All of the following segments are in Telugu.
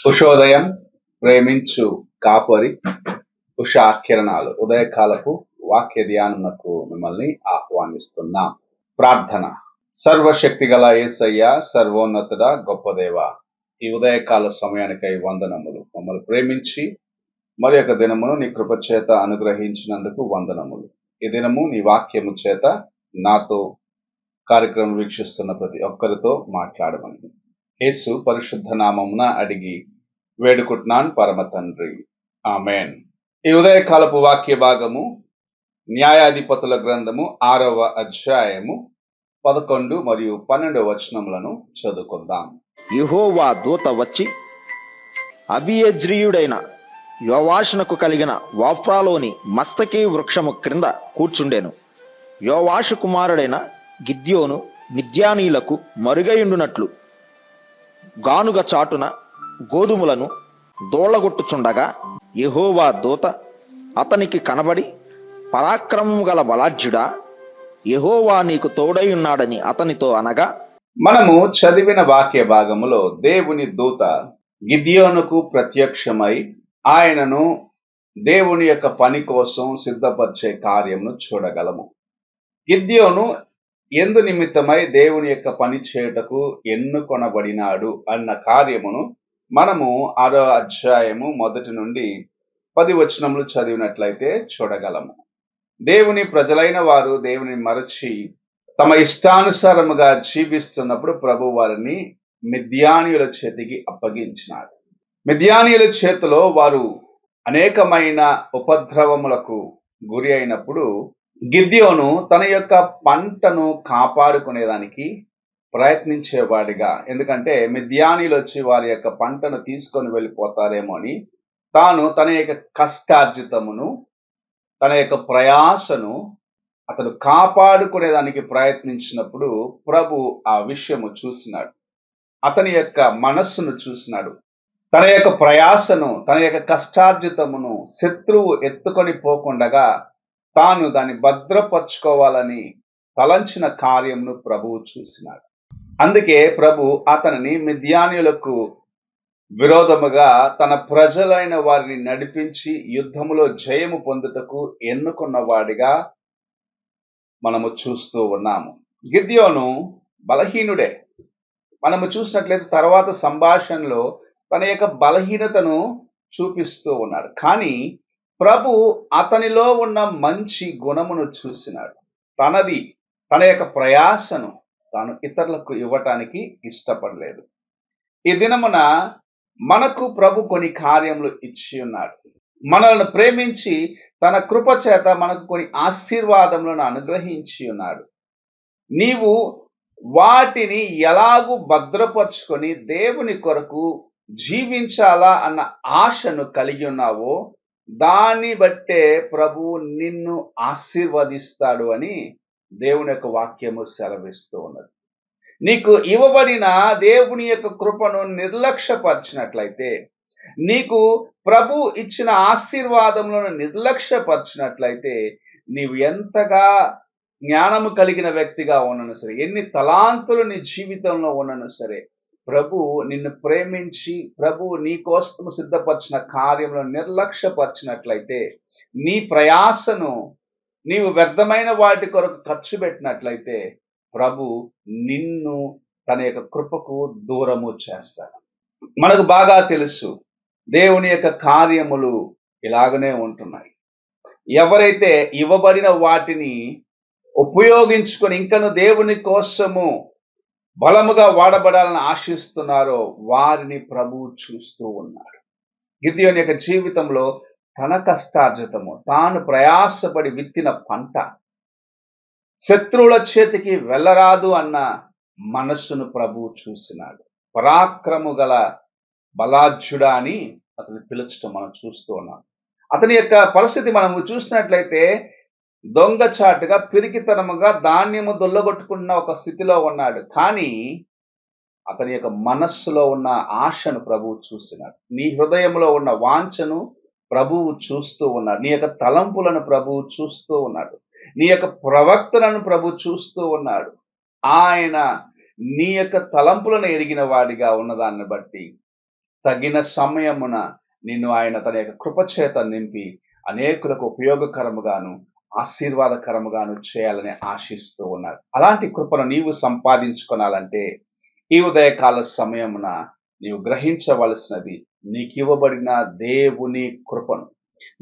ఉషోదయం ప్రేమించు కాపరి ఉషా కిరణాలు ఉదయకాలపు వాక్య ధ్యానమునకు మిమ్మల్ని ఆహ్వానిస్తున్నాం. ప్రార్థన. సర్వశక్తి గల యేసయ్య, సర్వోన్నతుడ, గొప్ప దేవ, ఈ ఉదయకాల సమయానికై వందనములు. మమ్మల్ని ప్రేమించి మరి ఒక దినమును నీ కృప చేత అనుగ్రహించినందుకు వందనములు. ఈ దినము నీ వాక్యము చేత నాతో కార్యక్రమం వీక్షిస్తున్న ప్రతి ఒక్కరితో మాట్లాడమని యేసు పరిశుద్ధ నామమున అడిగి వేడుకుంటున్నాను పరమ తండ్రి, ఆమెన్. ఈ ఉదయకాలపు వాక్య భాగము న్యాయాధిపతుల గ్రంథము 6వ అధ్యాయము 11 మరియు 12 వచనములను చదువుకుందాం. యెహోవా దూత వచ్చి అబీయెజ్రీయుడైన యోవాషునకు కలిగిన వాఫ్రాలోని మస్తకి వృక్షము క్రింద కూర్చుండెను. యోవాషు కుమారుడైన గిద్యోను మిద్యానీయులకు మరుగయుండునట్లు గానుగ చాటున గోధుమలను దోళ్లగొట్టుచుండగా యెహోవా దూత అతనికి కనబడి, పరాక్రమము గల బలాఢ్యుడా, యెహోవా నీకు తోడై ఉన్నాడని అతనితో అనగా, మనము చదివిన వాక్య భాగములో దేవుని దూత గిద్యోనుకు ప్రత్యక్షమై ఆయనను దేవుని యొక్క పని కోసం సిద్ధపరిచే కార్యమును చూడగలము. గిద్యోను ఎందు నిమిత్తమై దేవుని యొక్క పని చేయుటకు ఎన్నుకొనబడినాడు అన్న కార్యమును మనము 6వ అధ్యాయము 1 నుండి 10 వచనములు చదివినట్లయితే చూడగలము. దేవుని ప్రజలైన వారు దేవుని మరచి తమ ఇష్టానుసారముగా జీవిస్తున్నప్పుడు ప్రభు వారిని మిద్యానీయుల చేతికి అప్పగించినాడు. మిద్యానీయుల చేతిలో వారు అనేకమైన ఉపద్రవములకు గురి అయినప్పుడు గిద్యోను తన యొక్క పంటను కాపాడుకునేదానికి ప్రయత్నించేవాడిగా, ఎందుకంటే మిద్యానీయులు వచ్చి వారి యొక్క పంటను తీసుకొని వెళ్ళిపోతారేమో అని తాను తన యొక్క కష్టార్జితమును, తన యొక్క ప్రయాసను అతను కాపాడుకునేదానికి ప్రయత్నించినప్పుడు ప్రభు ఆ విషయము చూసినాడు. అతని యొక్క మనస్సును చూసినాడు. తన యొక్క ప్రయాసను, తన యొక్క కష్టార్జితమును శత్రువు ఎత్తుకొని పోకుండగా తాను దాన్ని భద్రపరచుకోవాలని తలంచిన కార్యమును ప్రభువు చూసినాడు. అందుకే ప్రభు అతనిని మిద్యానీయులకు విరోధముగా తన ప్రజలైన వారిని నడిపించి యుద్ధములో జయము పొందుటకు ఎన్నుకున్నవాడిగా మనము చూస్తూ ఉన్నాము. గిద్యోను బలహీనుడే. మనము చూసినట్లయితే తర్వాత సంభాషణలో తన యొక్క బలహీనతను చూపిస్తూ ఉన్నాడు. కానీ ప్రభు అతనిలో ఉన్న మంచి గుణమును చూసినాడు. తన యొక్క ప్రయాసను తాను ఇతరులకు ఇవ్వటానికి ఇష్టపడలేదు. ఈ దినమున మనకు ప్రభు కొన్ని కార్యములు ఇచ్చి ఉన్నాడు. మనల్ని ప్రేమించి తన కృప చేత మనకు కొన్ని ఆశీర్వాదములను అనుగ్రహించి ఉన్నాడు. నీవు వాటిని ఎలాగూ భద్రపరుచుకొని దేవుని కొరకు జీవించాలా అన్న ఆశను కలిగి ఉన్నావో దాన్ని బట్టే ప్రభువు నిన్ను ఆశీర్వదిస్తాడు అని దేవుని యొక్క వాక్యము సెలవిస్తూ ఉన్నది. నీకు ఇవ్వబడిన దేవుని యొక్క కృపను నిర్లక్ష్యపరిచినట్లయితే, నీకు ప్రభు ఇచ్చిన ఆశీర్వాదములను నిర్లక్ష్యపరిచినట్లయితే, నీవు ఎంతగా జ్ఞానము కలిగిన వ్యక్తిగా ఉన్నను సరే, ఎన్ని తలాంతులు నీ జీవితంలో ఉన్నను సరే, ప్రభు నిన్ను ప్రేమించి ప్రభు నీ కోసం సిద్ధపరిచిన కార్యములను నిర్లక్ష్యపరిచినట్లయితే, నీ ప్రయాసను నీవు వ్యర్థమైన వాటి కొరకు ఖర్చు పెట్టినట్లయితే ప్రభు నిన్ను తన యొక్క కృపకు దూరము చేస్తాడు. మనకు బాగా తెలుసు దేవుని యొక్క కార్యములు ఇలాగనే ఉంటున్నాయి. ఎవరైతే ఇవ్వబడిన వాటిని ఉపయోగించుకొని ఇంకను దేవుని కోసము బలముగా వాడబడాలని ఆశిస్తున్నారో వారిని ప్రభువు చూస్తూ ఉన్నాడు. గిద్యోను యొక్క జీవితంలో తన కష్టార్జితము, తాను ప్రయాసపడి విత్తిన పంట శత్రువుల చేతికి వెళ్ళరాదు అన్న మనస్సును ప్రభువు చూసినాడు. పరాక్రము గల బలాఢ్యుడా అని అతని పిలుచడం మనం చూస్తూ ఉన్నాం. అతని యొక్క పరిస్థితి మనము చూసినట్లయితే దొంగచాటుగా పిరికితనముగా ధాన్యము దొల్లగొట్టుకున్న ఒక స్థితిలో ఉన్నాడు. కానీ అతని యొక్క మనస్సులో ఉన్న ఆశను ప్రభువు చూసినాడు. నీ హృదయంలో ఉన్న వాంఛను ప్రభువు చూస్తూ ఉన్నాడు. నీ యొక్క తలంపులను ప్రభువు చూస్తూ ఉన్నాడు. నీ యొక్క ప్రవక్తలను ప్రభు చూస్తూ ఉన్నాడు. ఆయన నీ యొక్క తలంపులను ఎరిగిన వాడిగా ఉన్నదాన్ని బట్టి తగిన సమయమున నిన్ను ఆయన తన యొక్క కృపచేత నింపి అనేకులకు ఉపయోగకరముగాను ఆశీర్వాదకరముగాను చేయాలని ఆశిస్తూ ఉన్నారు. అలాంటి కృపను నీవు సంపాదించుకోవాలంటే ఈ ఉదయకాల సమయమున నీవు గ్రహించవలసినది నీకివ్వబడిన దేవుని కృపను,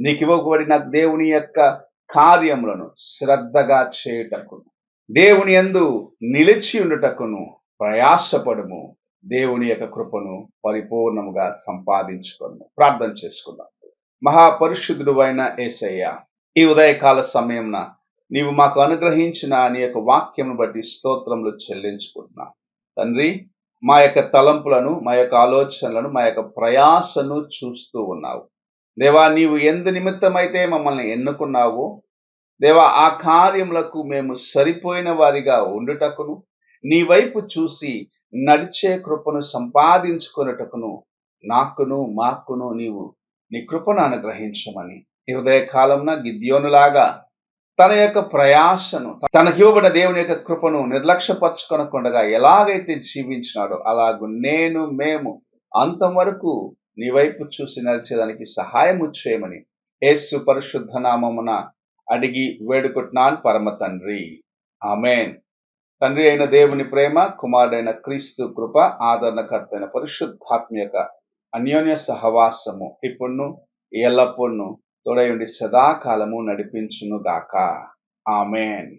నీకివ్వబడిన దేవుని యొక్క కార్యములను శ్రద్ధగా చేయుటకును, దేవుని యందు నిలిచి ఉండుటకును ప్రయాసపడుము. దేవుని యొక్క కృపను పరిపూర్ణముగా సంపాదించుకును. ప్రార్థన చేసుకుందాం. మహాపరిశుద్ధుడు అయిన యేసయ్య, ఈ ఉదయకాల సమయంన నీవు మాకు అనుగ్రహించిన నీ యొక్క వాక్యమును బట్టి స్తోత్రములు చెల్లించుకుంటున్నా. తండ్రి, మా యొక్క తలంపులను, మా యొక్క ఆలోచనలను, మా యొక్క ప్రయాసను చూస్తూ ఉన్నావు. దేవా, నీవు ఎందు నిమిత్తమైతే మమ్మల్ని ఎన్నుకున్నావో దేవా, ఆ కార్యములకు మేము సరిపోయిన వారిగా ఉండుటకును, నీ వైపు చూసి నడిచే కృపను సంపాదించుకొనుటకును నాకును మాకును నీవు నీ కృపను అనుగ్రహించమని ఈ ఉదయ కాలంన గిద్యోనులాగా తన యొక్క ప్రయాసను, తనకివ్వబడిన దేవుని యొక్క కృపను నిర్లక్ష్యపరచుకొనకుండా ఎలాగైతే జీవించినాడో అలాగూ మేము అంతం వరకు నీ వైపు చూసి నడిచేదానికి సహాయము చేయమని యేసు పరిశుద్ధ నామమున అడిగి వేడుకుంటున్నాను పరమ తండ్రి, ఆమేన్. తండ్రి అయిన దేవుని ప్రేమ, కుమారుడైన క్రీస్తు కృప, ఆదరణకర్త అయిన పరిశుద్ధాత్మ యొక్క అన్యోన్య సహవాసము ఇప్పుడును ఎల్లప్పుడూ తోడయుండి సదాకాలము నడిపించును గాక. ఆమేన్.